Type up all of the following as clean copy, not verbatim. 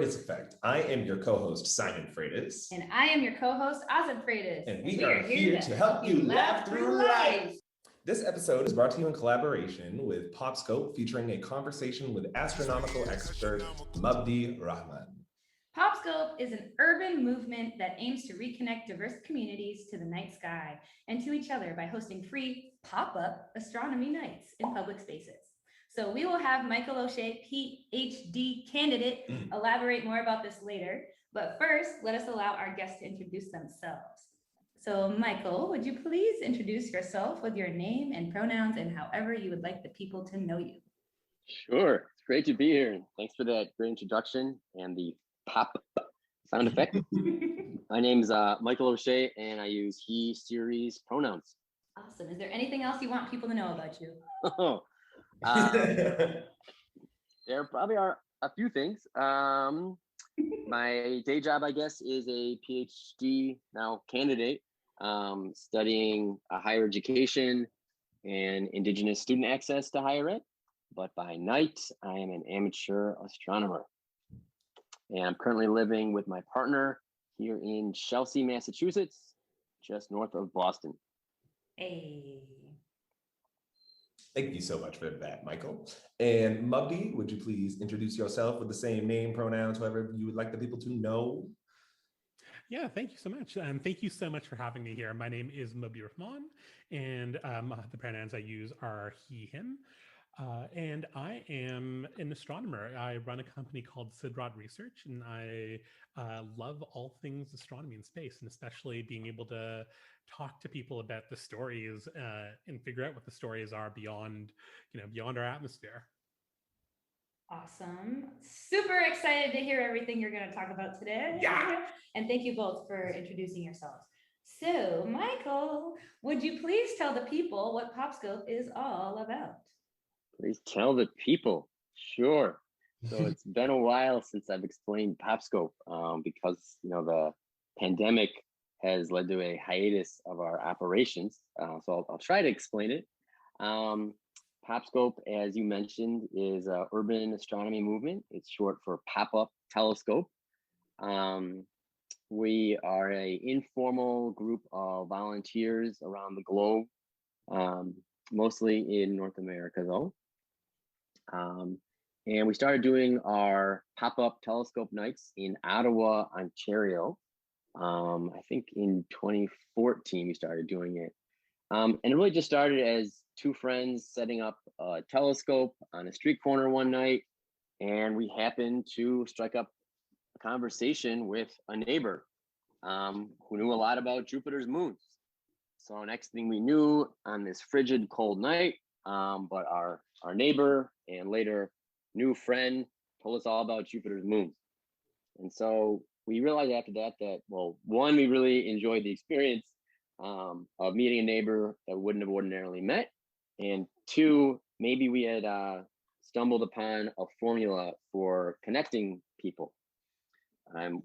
Freitas Effect. I am your co-host, Simon Freitas. And I am your co-host, Azeb Freitas. And we are here to help you laugh through life. This episode is brought to you in collaboration with PopScope, featuring a conversation with astronomical expert Mubdi Rahman. PopScope is an urban movement that aims to reconnect diverse communities to the night sky and to each other by hosting free pop-up astronomy nights in public spaces. So we will have Michael O'Shea, PhD candidate, elaborate more about this later. But first, let us allow our guests to introduce themselves. So Michael, would you please introduce yourself with your name and pronouns and however you would like the people to know you? Sure, it's great to be here. Thanks for that great introduction and the pop sound effect. My name is Michael O'Shea, and I use he series pronouns. Awesome. Is there anything else you want people to know about you? There probably are a few things. My day job, I guess, is a PhD now candidate, studying higher education and Indigenous student access to higher ed. But by night, I am an amateur astronomer. And I'm currently living with my partner here in Chelsea, Massachusetts, just north of Boston. Hey. Thank you so much for that, Michael. And Mubdi, would you please introduce yourself with the same name, pronouns, however you would like the people to know? Yeah, thank you so much. Thank you so much for having me here. My name is Mubdi Rahman, and the pronouns I use are he, him. And I am an astronomer. I run a company called Sidrod Research, and I love all things astronomy and space, and especially being able to talk to people about the stories and figure out what the stories are beyond our atmosphere. Awesome. Super excited to hear everything you're going to talk about today. Yeah. And thank you both for introducing yourselves. So, Michael, would you please tell the people what PopScope is all about? Please tell the people. Sure. So it's been a while since I've explained PopScope because the pandemic has led to a hiatus of our operations. So I'll try to explain it. PopScope, as you mentioned, is an urban astronomy movement. It's short for pop-up telescope. We are an informal group of volunteers around the globe, mostly in North America, though. And we started doing our pop-up telescope nights in Ottawa, Ontario. I think in 2014 we started doing it. And it really just started as two friends setting up a telescope on a street corner one night, and we happened to strike up a conversation with a neighbor who knew a lot about Jupiter's moons. So next thing we knew, on this frigid, cold night, but our neighbor and later new friend told us all about Jupiter's moons. And so we realized after that, well, one, we really enjoyed the experience of meeting a neighbor that we wouldn't have ordinarily met. And two, maybe we had stumbled upon a formula for connecting people.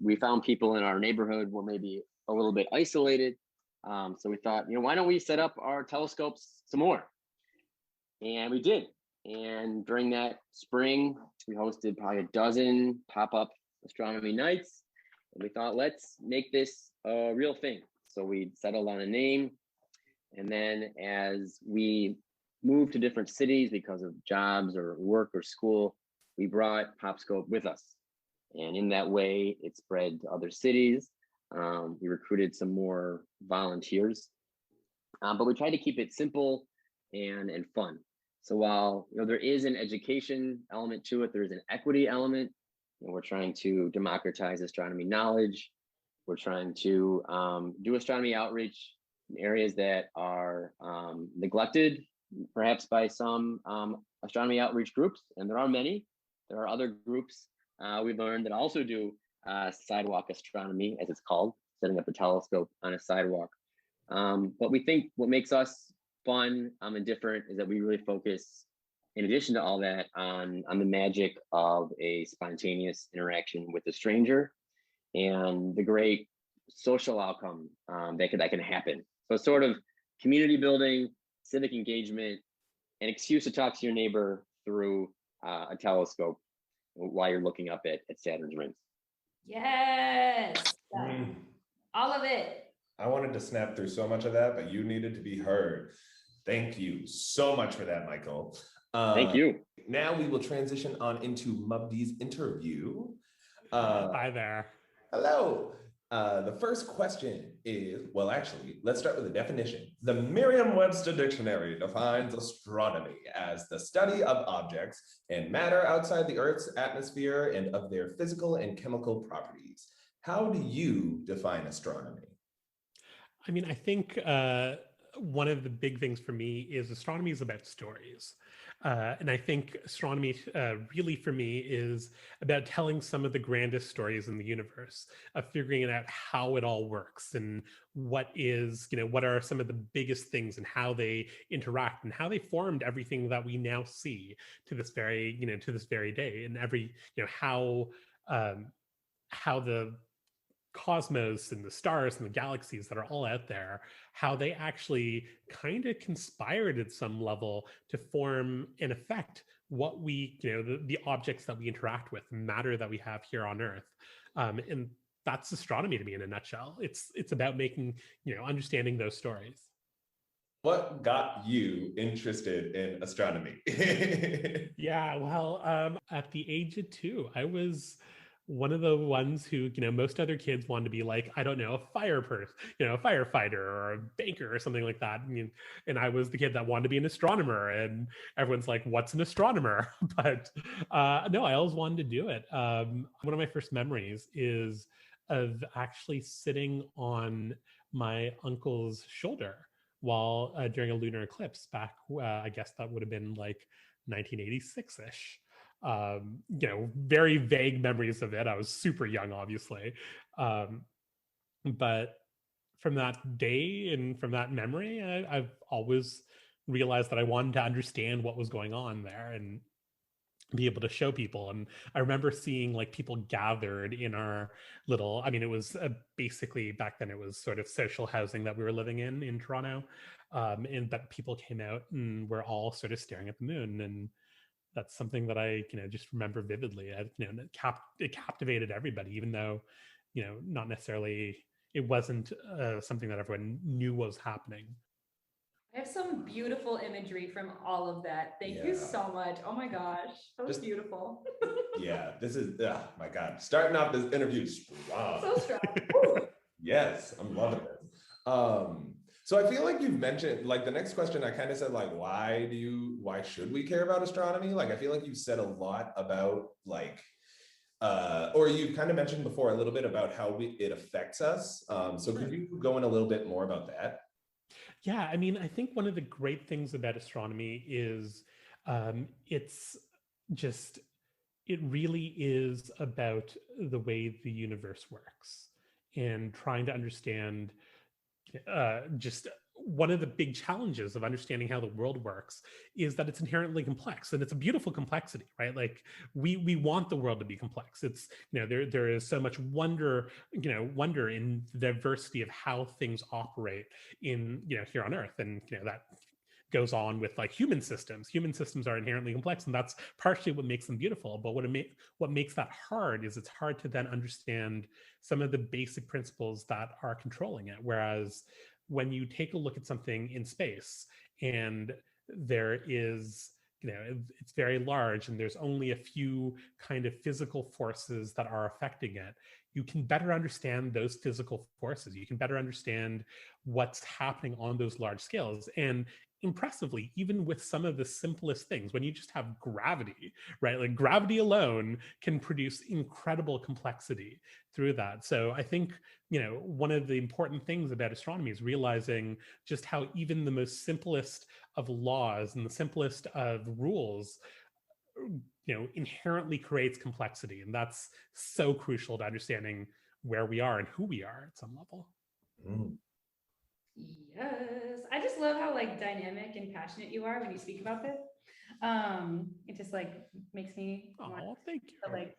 We found people in our neighborhood were maybe a little bit isolated. So we thought, why don't we set up our telescopes some more? And we did. And during that spring, we hosted probably a dozen pop-up astronomy nights. And we thought, let's make this a real thing. So we settled on a name. And then as we moved to different cities because of jobs or work or school, we brought PopScope with us. And in that way, it spread to other cities. We recruited some more volunteers, but we tried to keep it simple and fun. So while there is an education element to it, there is an equity element, and we're trying to democratize astronomy knowledge. We're trying to do astronomy outreach in areas that are neglected, perhaps by some astronomy outreach groups, and there are many. There are other groups we've learned that also do sidewalk astronomy, as it's called, setting up a telescope on a sidewalk. But we think what makes us fun and different is that we really focus, in addition to all that, on the magic of a spontaneous interaction with a stranger and the great social outcome that can happen. So it's sort of community building, civic engagement, an excuse to talk to your neighbor through a telescope while you're looking up at Saturn's rings. Yes. Mm, All of it. I wanted to snap through so much of that, but you needed to be heard. Thank you so much for that, Michael. Thank you. Now we will transition on into Mubdi's interview. Hi there. Hello. The first question is, well, actually, let's start with a definition. The Merriam-Webster Dictionary defines astronomy as the study of objects and matter outside the Earth's atmosphere and of their physical and chemical properties. How do you define astronomy? I mean, I think one of the big things for me is astronomy is about stories. And I think astronomy really for me is about telling some of the grandest stories in the universe, of figuring out how it all works and what is, what are some of the biggest things and how they interact and how they formed everything that we now see to this very, to this very day. And every, how the cosmos and the stars and the galaxies that are all out there, how they actually kind of conspired at some level to form and affect what we, the objects that we interact with, matter that we have here on Earth. And that's astronomy to me in a nutshell. It's about making, understanding those stories. What got you interested in astronomy? Yeah, well, at the age of 2, I was one of the ones who, most other kids wanted to be like, I don't know, a fire person, a firefighter or a banker or something like that. And I was the kid that wanted to be an astronomer, and everyone's like, what's an astronomer? But no, I always wanted to do it. One of my first memories is of actually sitting on my uncle's shoulder while during a lunar eclipse back, I guess that would have been like 1986-ish. Very vague memories of it. I was super young, obviously. But from that day and from that memory, I've always realized that I wanted to understand what was going on there and be able to show people. And I remember seeing like people gathered in our little, I mean, it was basically back then it was sort of social housing that we were living in Toronto. And but people came out and were all sort of staring at the moon. And that's something that I, just remember vividly. It captivated everybody, even though, not necessarily, it wasn't something that everyone knew was happening. I have some beautiful imagery from all of that. Thank you so much. Oh my gosh, that was beautiful. Yeah, this is, oh my God. Starting off this interview strong. So strong. Yes, I'm loving this. So I feel like you've mentioned, like the next question I kind of said, like, why should we care about astronomy? Like, I feel like you said a lot about like, or you kind of mentioned before a little bit about how it affects us. So could you go in a little bit more about that? Yeah, I mean, I think one of the great things about astronomy is it's just, it really is about the way the universe works and trying to understand just one of the big challenges of understanding how the world works is that it's inherently complex, and it's a beautiful complexity, right? Like we want the world to be complex. It's, there is so much wonder in the diversity of how things operate in, here on Earth. And that goes on with like human systems. Human systems are inherently complex, and that's partially what makes them beautiful. But what makes that hard is it's hard to then understand some of the basic principles that are controlling it. Whereas when you take a look at something in space and there is, it's very large and there's only a few kind of physical forces that are affecting it, you can better understand those physical forces. You can better understand what's happening on those large scales. And impressively, even with some of the simplest things, when you just have gravity, right? Like gravity alone can produce incredible complexity through that. So I think, one of the important things about astronomy is realizing just how even the most simplest of laws and the simplest of rules, inherently creates complexity. And that's so crucial to understanding where we are and who we are at some level. Mm. Yes, I just love how like dynamic and passionate you are when you speak about this. It just like makes me want thank you. to like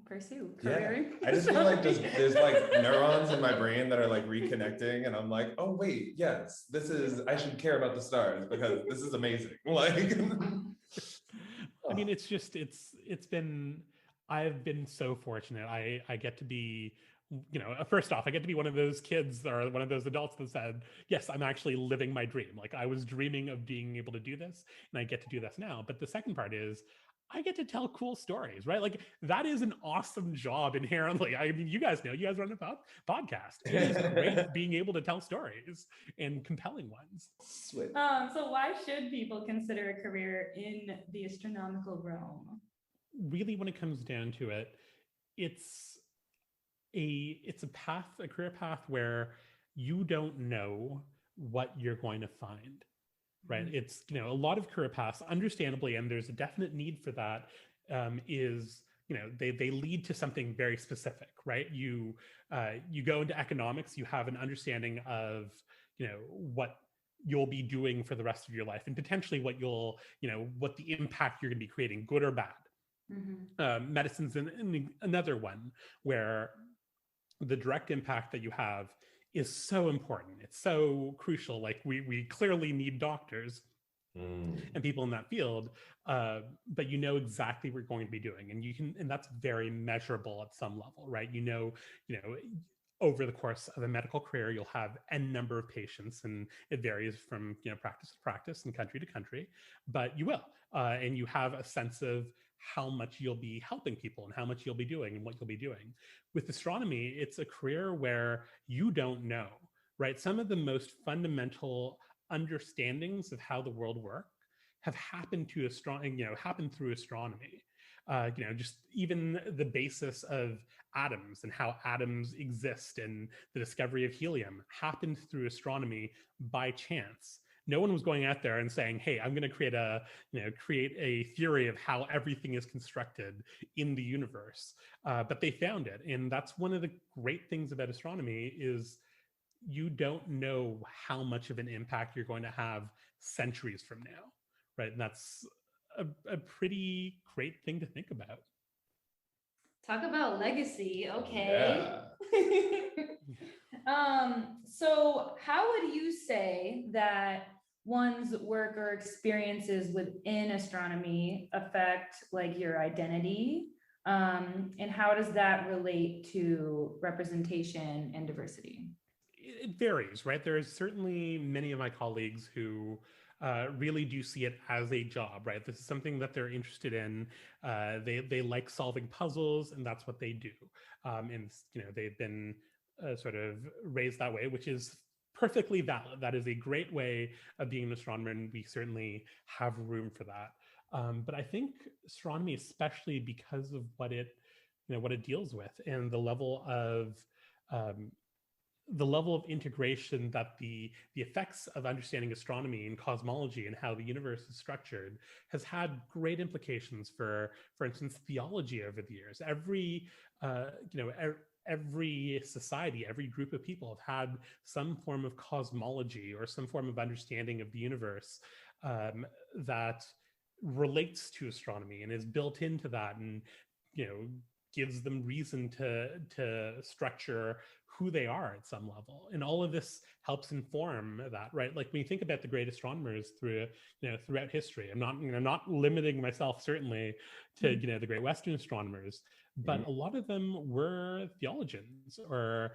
pursue career. Yeah, I just feel like there's like neurons in my brain that are like reconnecting, and I'm like, oh wait, yes, I should care about the stars because this is amazing. Like, I mean, it's been, I've been so fortunate. I get to be, first off, I get to be one of those kids or one of those adults that said, yes, I'm actually living my dream. Like I was dreaming of being able to do this, and I get to do this now. But the second part is I get to tell cool stories, right? Like that is an awesome job inherently. I mean, you guys know, you guys run a podcast. It is great being able to tell stories and compelling ones. Sweet. So why should people consider a career in the astronomical realm? Really, when it comes down to it, it's a path, a career path where you don't know what you're going to find, right? Mhm. It's, a lot of career paths, understandably, and there's a definite need for that, is, they lead to something very specific, right? You go into economics, you have an understanding of, what you'll be doing for the rest of your life, and potentially what you'll, what the impact you're going to be creating, good or bad. Mhm. Medicine's another one where the direct impact that you have is so important. It's so crucial. Like we clearly need doctors and people in that field, but you know exactly what you're going to be doing, and that's very measurable at some level, right? Over the course of a medical career, you'll have n number of patients, and it varies from practice to practice and country to country, but you will, and you have a sense of how much you'll be helping people and how much you'll be doing and what you'll be doing. With astronomy, it's a career where you don't know, right? Some of the most fundamental understandings of how the world works have happened to happened through astronomy. Just even the basis of atoms and how atoms exist and the discovery of helium happened through astronomy by chance. No one was going out there and saying, hey, I'm going to create a theory of how everything is constructed in the universe. But they found it. And that's one of the great things about astronomy is you don't know how much of an impact you're going to have centuries from now, right? And that's a pretty great thing to think about. Talk about legacy. Okay. Yeah. So how would you say that one's work or experiences within astronomy affect like your identity? And how does that relate to representation and diversity? It varies, right? There's certainly many of my colleagues who really do see it as a job, right? This is something that they're interested in. They like solving puzzles, and that's what they do. And they've been sort of raised that way, which is perfectly valid. That is a great way of being an astronomer, and we certainly have room for that. But I think astronomy, especially because of what it deals with, and the level of integration that the effects of understanding astronomy and cosmology and how the universe is structured has had great implications for instance, theology over the years. Every society, every group of people have had some form of cosmology or some form of understanding of the universe that relates to astronomy and is built into that, and gives them reason to structure who they are at some level. And all of this helps inform that, right? Like when you think about the great astronomers throughout history, I'm not limiting myself certainly to the great Western astronomers, but a lot of them were theologians or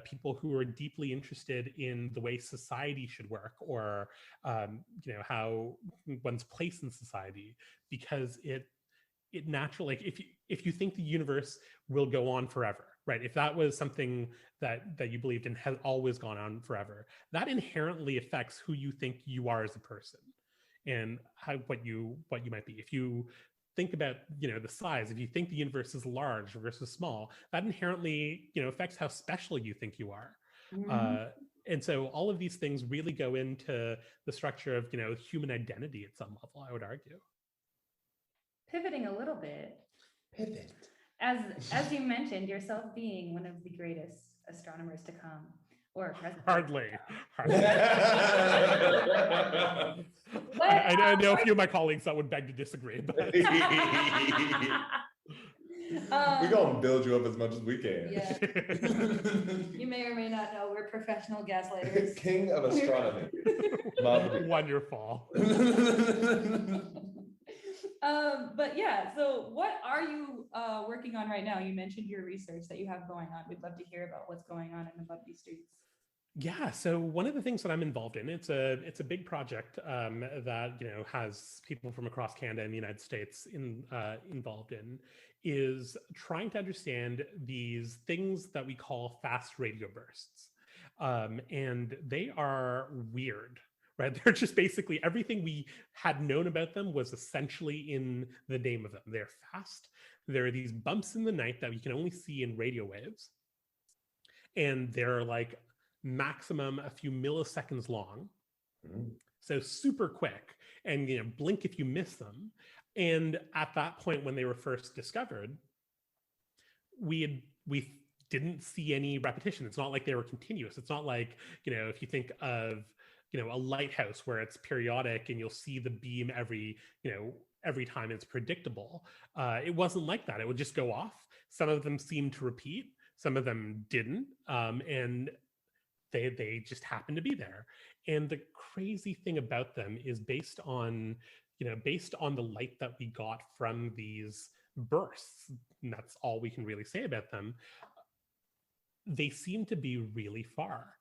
people who were deeply interested in the way society should work, or how one's place in society, because it naturally, like if you think the universe will go on forever, right? If that was something that you believed in has always gone on forever, that inherently affects who you think you are as a person and what you might be. If you think about the size, if you think the universe is large versus small, that inherently affects how special you think you are. And so all of these things really go into the structure of human identity at some level, I would argue. Pivoting a little bit, Pivot. as you mentioned, yourself being one of the greatest astronomers to come, or present. Hardly. But, I know a few of my colleagues that would beg to disagree, but We're gonna build you up as much as we can. Yeah. You may or may not know we're professional gaslighters. King of astronomy. Mubdi. Wonderful. But yeah, so what are you working on right now? You mentioned your research that you have going on. We'd love to hear about what's going on in the Mubdi streets. Yeah, so one of the things that I'm involved in, it's a big project that has people from across Canada and the United States involved in, is trying to understand these things that we call fast radio bursts, and they are weird, right? They're just basically everything we had known about them was essentially in the name of them. They're fast. There are these bumps in the night that we can only see in radio waves, and they're like maximum a few milliseconds long, so super quick, and blink if you miss them. And at that point, when they were first discovered, we didn't see any repetition. It's not like they were continuous. It's not like if you think of a lighthouse where it's periodic and you'll see the beam every time it's predictable. It wasn't like that. It would just go off. Some of them seemed to repeat, some of them didn't, and they just happen to be there. And the crazy thing about them is based on the light that we got from these bursts, and that's all we can really say about them, they seem to be really far.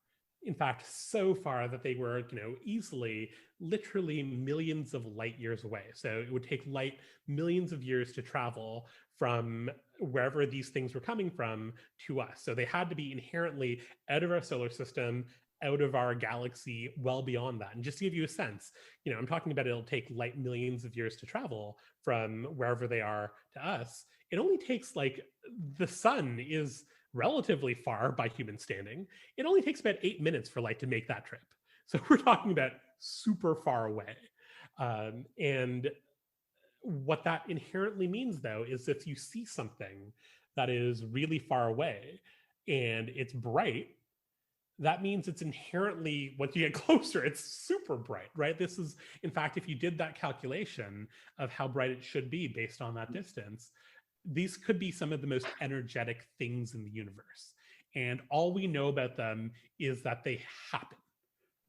In fact, so far that they were, easily, literally millions of light years away. So it would take light millions of years to travel from wherever these things were coming from to us. So they had to be inherently out of our solar system, out of our galaxy, well beyond that. And just to give you a sense, I'm talking about it'll take light millions of years to travel from wherever they are to us. It only takes, like, the sun is relatively far by human standing. It only takes about 8 minutes for light to make that trip. So we're talking about super far away. And what that inherently means, though, is if you see something that is really far away and it's bright, that means it's inherently, once you get closer, it's super bright, right? This is, in fact, if you did that calculation of how bright it should be based on that distance, these could be some of the most energetic things in the universe. And all we know about them is that they happen,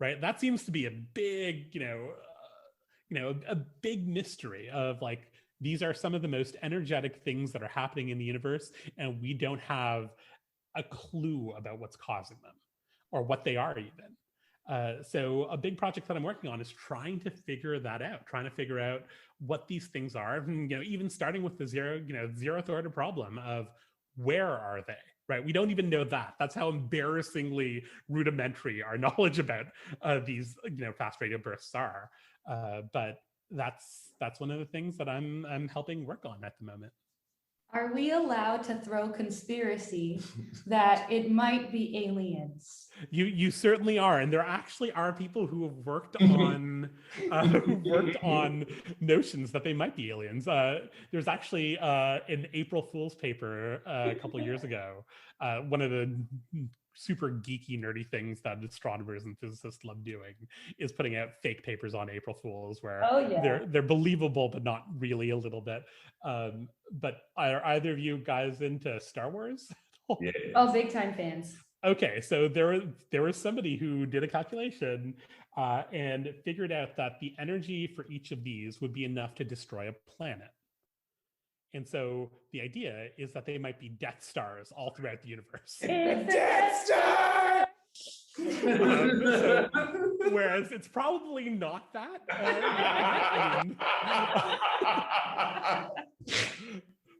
right? That seems to be a big, a big mystery of, like, these are some of the most energetic things that are happening in the universe, and we don't have a clue about what's causing them or what they are even. So a big project that I'm working on is trying to figure that out, trying to figure out what these things are, and, even starting with the zeroth order problem of where are they, right? We don't even know that. That's how embarrassingly rudimentary our knowledge about these, fast radio bursts are. But that's one of the things that I'm helping work on at the moment. Are we allowed to throw conspiracy that it might be aliens? You certainly are, and there actually are people who have worked on notions that they might be aliens. There's actually an April Fool's paper a couple of years ago. One of the super geeky, nerdy things that astronomers and physicists love doing is putting out fake papers on April Fools, where they're believable but not really, a little bit. But are either of you guys into Star Wars? Yeah. Oh, big time fans. Okay, so there was somebody who did a calculation and figured out that the energy for each of these would be enough to destroy a planet. And so the idea is that they might be Death Stars all throughout the universe. It's a Death Star! So, whereas it's probably not that.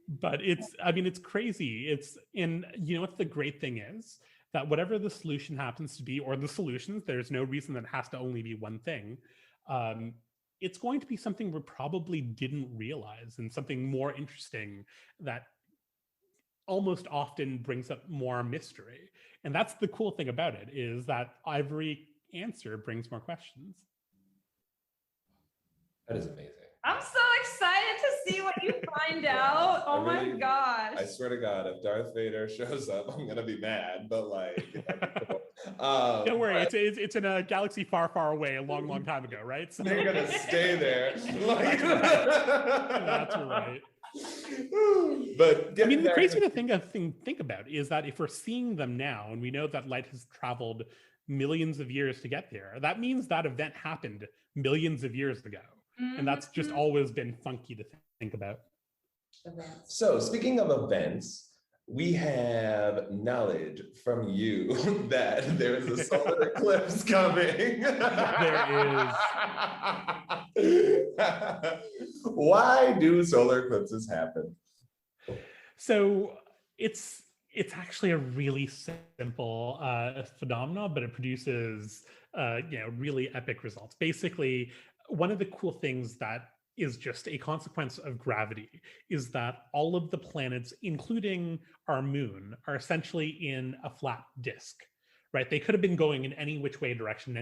But it's crazy. And what the great thing is? That whatever the solution happens to be, or the solutions, there's no reason that it has to only be one thing. It's going to be something we probably didn't realize, and something more interesting that almost often brings up more mystery. And that's the cool thing about it, is that every answer brings more questions. That is amazing. I'm so excited to see what you find out. Oh my gosh. I swear to God, if Darth Vader shows up, I'm gonna be mad, but like, don't worry, it's in a galaxy far, far away, a long, long time ago, right? So they're gonna stay there. Like, that's right. But the crazy thing to think about is that if we're seeing them now, and we know that light has traveled millions of years to get there, that means that event happened millions of years ago. And that's just always been funky to think think about. Events. So speaking of events, we have knowledge from you that there's a solar eclipse coming. There is. Why do solar eclipses happen? So it's actually a really simple phenomenon, but it produces really epic results. Basically, one of the cool things that is just a consequence of gravity is that all of the planets, including our moon, are essentially in a flat disk, right? They could have been going in any which way direction,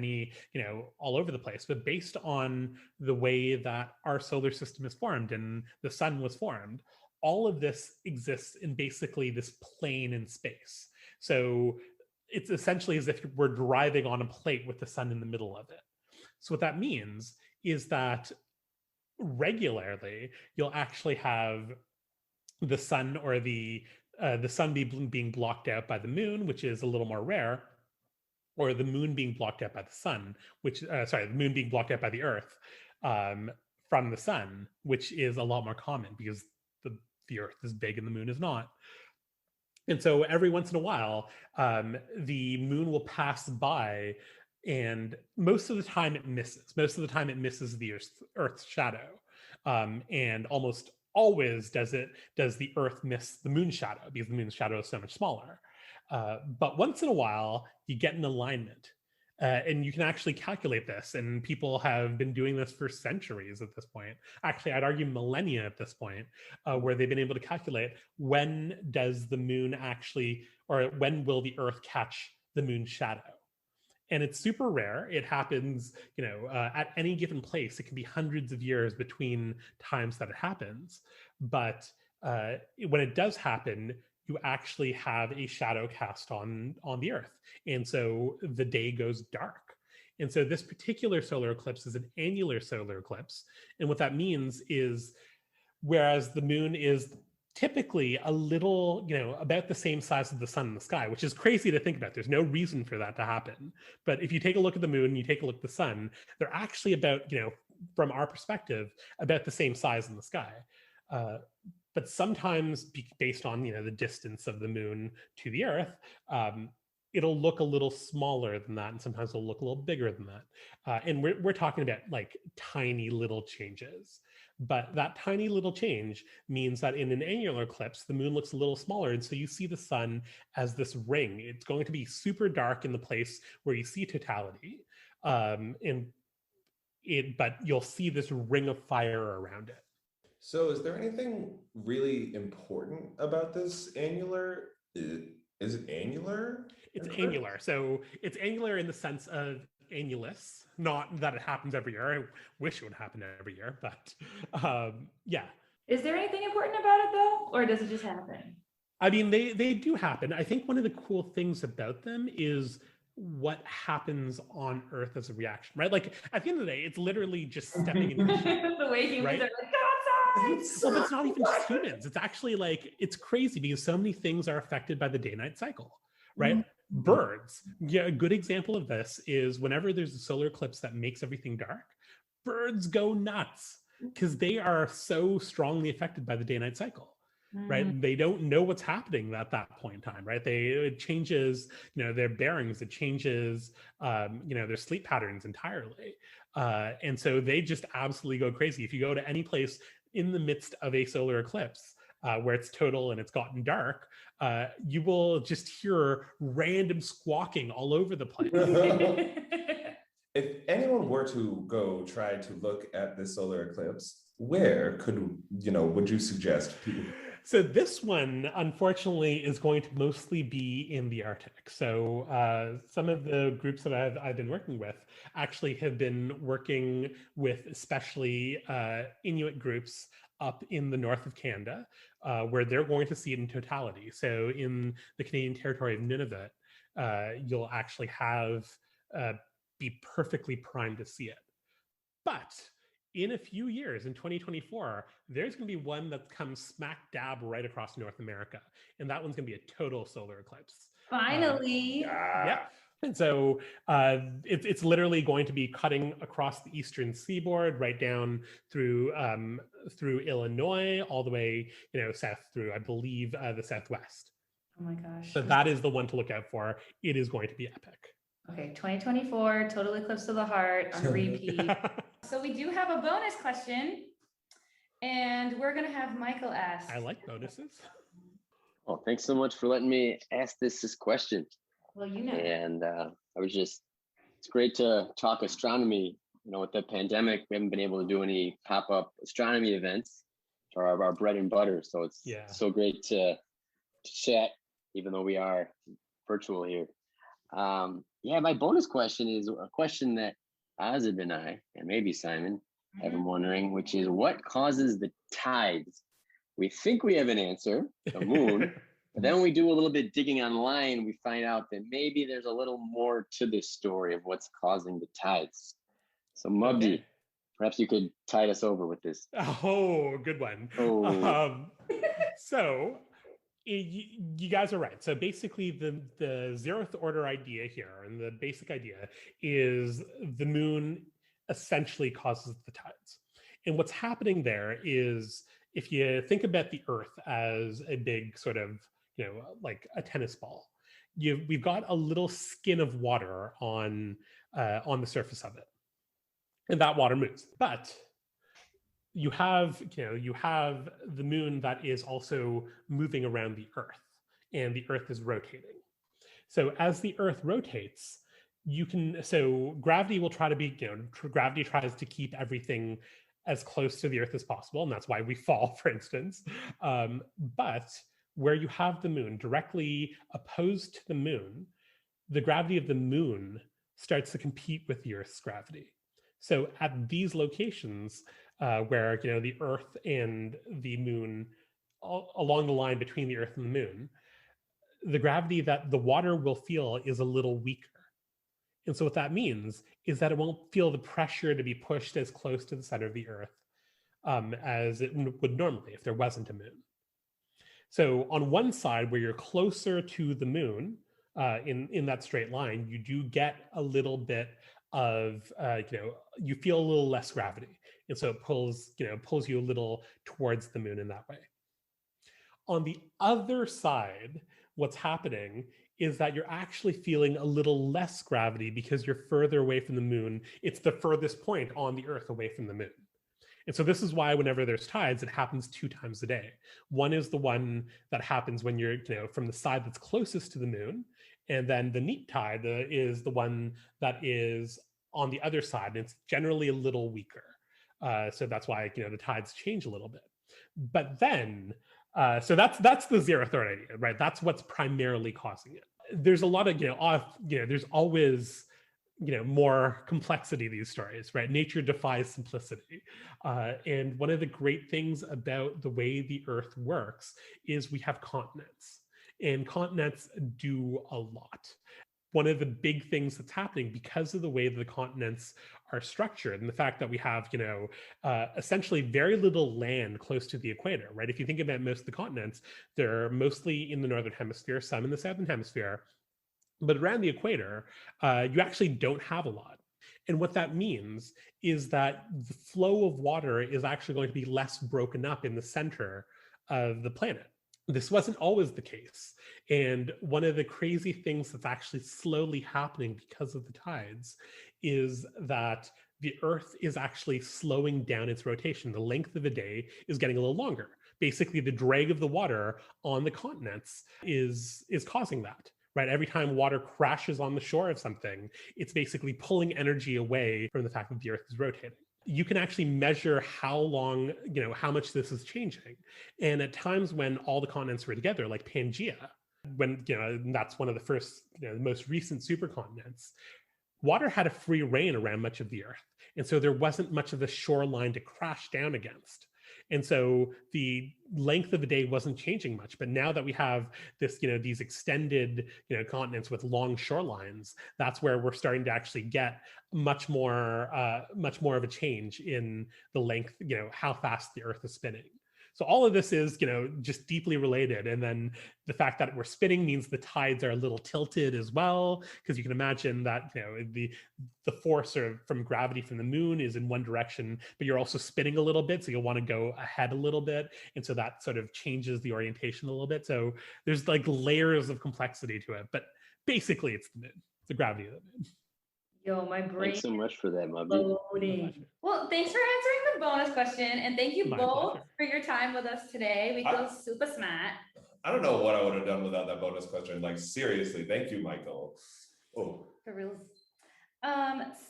all over the place. But based on the way that our solar system is formed and the sun was formed, all of this exists in basically this plane in space. So it's essentially as if we're driving on a plate with the sun in the middle of it. So what that means is that regularly you'll actually have the sun or the sun being blocked out by the moon, which is a little more rare, or the moon being blocked out by the sun, the moon being blocked out by the Earth from the sun, which is a lot more common because the Earth is big and the moon is not. And so every once in a while, the moon will pass by, and most of the time it misses. Most of the time it misses the Earth's shadow, and almost always does the Earth miss the moon's shadow because the moon's shadow is so much smaller. But once in a while, you get an alignment. And you can actually calculate this, and people have been doing this for centuries at this point. Actually, I'd argue millennia at this point, where they've been able to calculate when does the moon actually, or when will the Earth catch the moon's shadow. And it's super rare. It happens, at any given place. It can be hundreds of years between times that it happens. But when it does happen, you actually have a shadow cast on the Earth. And so the day goes dark. And so this particular solar eclipse is an annular solar eclipse. And what that means is, whereas the moon is typically a little, about the same size as the sun in the sky, which is crazy to think about. There's no reason for that to happen. But if you take a look at the moon and you take a look at the sun, they're actually about, from our perspective, about the same size in the sky. But sometimes, based on the distance of the moon to the Earth, it'll look a little smaller than that, and sometimes it'll look a little bigger than that. And we're talking about like tiny little changes. But that tiny little change means that in an annular eclipse, the moon looks a little smaller, and so you see the sun as this ring. It's going to be super dark in the place where you see totality, but you'll see this ring of fire around it. So is there anything really important about this annular? Is it annular? It's annular. So it's annular in the sense of annulus, not that it happens every year. I wish it would happen every year, but yeah. Is there anything important about it though? Or does it just happen? I mean, they do happen. I think one of the cool things about them is what happens on Earth as a reaction, right? Like at the end of the day, it's literally just stepping into the shade, the way humans right? are like, go outside. Well, but it's not even just humans. It's actually it's crazy because so many things are affected by the day-night cycle, right? Mm-hmm. Birds. Yeah, a good example of this is whenever there's a solar eclipse that makes everything dark, birds go nuts because they are so strongly affected by the day-night cycle. Right, they don't know what's happening at that point in time. Right, it changes, their bearings. It changes, their sleep patterns entirely, and so they just absolutely go crazy. If you go to any place in the midst of a solar eclipse where it's total and it's gotten dark, you will just hear random squawking all over the place. If anyone were to go try to look at this solar eclipse, where would you suggest people? So this one, unfortunately, is going to mostly be in the Arctic. So some of the groups that I've been working with actually have been working with especially Inuit groups up in the north of Canada, where they're going to see it in totality. So in the Canadian territory of Nunavut, you'll actually be perfectly primed to see it. But in a few years, in 2024, there's going to be one that comes smack dab right across North America. And that one's going to be a total solar eclipse. Finally. Yeah. And so it's literally going to be cutting across the eastern seaboard, right down through Illinois, all the way south through, I believe, the southwest. Oh my gosh. So that is the one to look out for. It is going to be epic. Okay, 2024, total eclipse of the heart on repeat. So we do have a bonus question, and we're going to have Michael ask. I like bonuses. Well, thanks so much for letting me ask this question. Well, you know. And it's great to talk astronomy. With the pandemic, we haven't been able to do any pop-up astronomy events, or our bread and butter. So it's so great to chat, even though we are virtual here. My bonus question is a question that Azeb and I, and maybe Simon, have been wondering, which is what causes the tides? We think we have an answer, the moon, but then when we do a little bit digging online, we find out that maybe there's a little more to this story of what's causing the tides. So Mubdi, perhaps you could tide us over with this. Oh, good one. Oh. So you guys are right. So basically the zeroth order idea here, and the basic idea is the moon essentially causes the tides. And what's happening there is, if you think about the Earth as a big sort of, like a tennis ball, we've got a little skin of water on the surface of it, and that water moves. But you have the moon that is also moving around the Earth, and the Earth is rotating. So as the Earth rotates, gravity will try to be, gravity tries to keep everything as close to the Earth as possible, and that's why we fall, for instance. But where you have the moon directly opposed to the moon, the gravity of the moon starts to compete with the Earth's gravity. So at these locations where the Earth and the moon, along the line between the Earth and the moon, the gravity that the water will feel is a little weaker. And so what that means is that it won't feel the pressure to be pushed as close to the center of the Earth as it would normally if there wasn't a moon. So on one side, where you're closer to the moon in that straight line, you do get a little bit of, you feel a little less gravity. And so it pulls you a little towards the moon in that way. On the other side, what's happening is that you're actually feeling a little less gravity because you're further away from the moon. It's the furthest point on the Earth away from the moon. And so this is why whenever there's tides, it happens 2 times a day. One is the one that happens when you're from the side that's closest to the moon. And then the neap tide is the one that is on the other side. And it's generally a little weaker. So that's why the tides change a little bit. But then, so that's the zeroth order idea, right? That's what's primarily causing it. There's a lot of, there's always, more complexity to these stories, right? Nature defies simplicity. And one of the great things about the way the Earth works is we have continents, and continents do a lot. One of the big things that's happening because of the way that the continents are structured and the fact that we have, essentially very little land close to the equator, right? If you think about most of the continents, they're mostly in the northern hemisphere, some in the southern hemisphere, but around the equator, you actually don't have a lot. And what that means is that the flow of water is actually going to be less broken up in the center of the planet. This wasn't always the case. And one of the crazy things that's actually slowly happening because of the tides is that the Earth is actually slowing down its rotation. The length of a day is getting a little longer. Basically, the drag of the water on the continents is causing that. Right? Every time water crashes on the shore of something, it's basically pulling energy away from the fact that the Earth is rotating. You can actually measure how long, how much this is changing. And at times when all the continents were together, like Pangaea, when, that's one of the first, the most recent supercontinents, water had a free reign around much of the Earth. And so there wasn't much of a shoreline to crash down against. And so the length of the day wasn't changing much. But now that we have this, these extended, continents with long shorelines, that's where we're starting to actually get much more of a change in the length, how fast the Earth is spinning. So all of this is, just deeply related. And then the fact that we're spinning means the tides are a little tilted as well, because you can imagine that, the force from gravity from the moon is in one direction, but you're also spinning a little bit. So you'll want to go ahead a little bit. And so that sort of changes the orientation a little bit. So there's like layers of complexity to it, but basically it's the moon, the gravity of the moon. Yo, my brain. Thanks so much for that, Mubdi. Well, thanks for answering the bonus question. And thank you both for your time with us today. We feel super smart. I don't know what I would have done without that bonus question. Like, seriously, thank you, Michael. Oh. For real.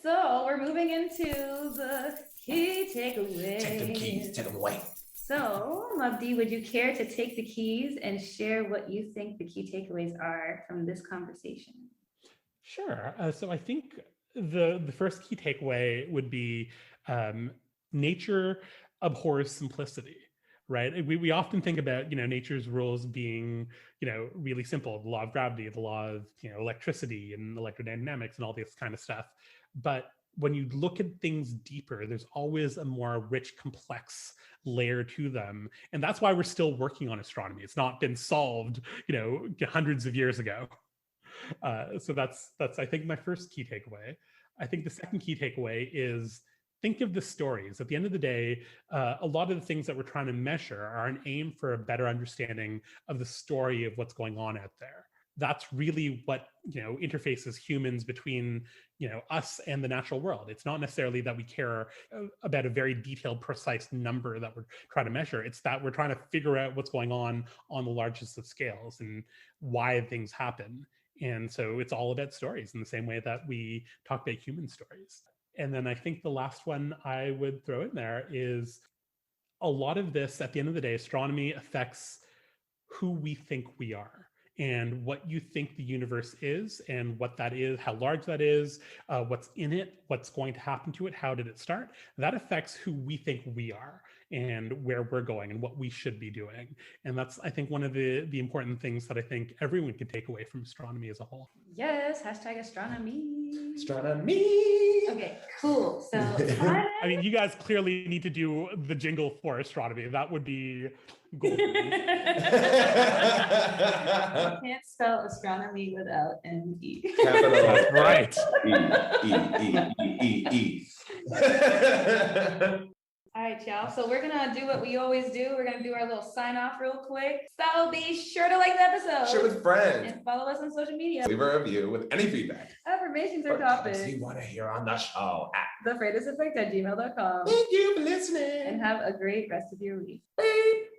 So we're moving into the key takeaways. Take them keys, take them away. So, Mubdi, would you care to take the keys and share what you think the key takeaways are from this conversation? Sure. So I think the first key takeaway would be nature abhors simplicity, right? We often think about, nature's rules being, really simple, the law of gravity, the law of, electricity and electrodynamics and all this kind of stuff. But when you look at things deeper, there's always a more rich, complex layer to them. And that's why we're still working on astronomy. It's not been solved, hundreds of years ago. So that's I think my first key takeaway. I think the second key takeaway is think of the stories. At the end of the day, a lot of the things that we're trying to measure are an aim for a better understanding of the story of what's going on out there. That's really what interfaces humans between us and the natural world. It's not necessarily that we care about a very detailed, precise number that we're trying to measure. It's that we're trying to figure out what's going on the largest of scales and why things happen. And so it's all about stories in the same way that we talk about human stories. And then I think the last one I would throw in there is a lot of this, at the end of the day, astronomy affects who we think we are and what you think the universe is and what that is, how large that is, what's in it, what's going to happen to it, how did it start. That affects who we think we are and where we're going and what we should be doing. And that's, I think, one of the important things that I think everyone can take away from astronomy as a whole. Yes, hashtag astronomy. Astronomy. Okay, cool. So I mean, you guys clearly need to do the jingle for astronomy. That would be golden. You can't spell astronomy without an E. Capital. That's right. E. All right, y'all. So we're gonna do what we always do. We're gonna do our little sign off real quick. So be sure to like the episode. Share with friends. And follow us on social media. Leave a review with any feedback. Affirmations or Or topics. you want to hear on the show. thefreightesteffect@gmail.com. Thank you for listening. And have a great rest of your week. Beep.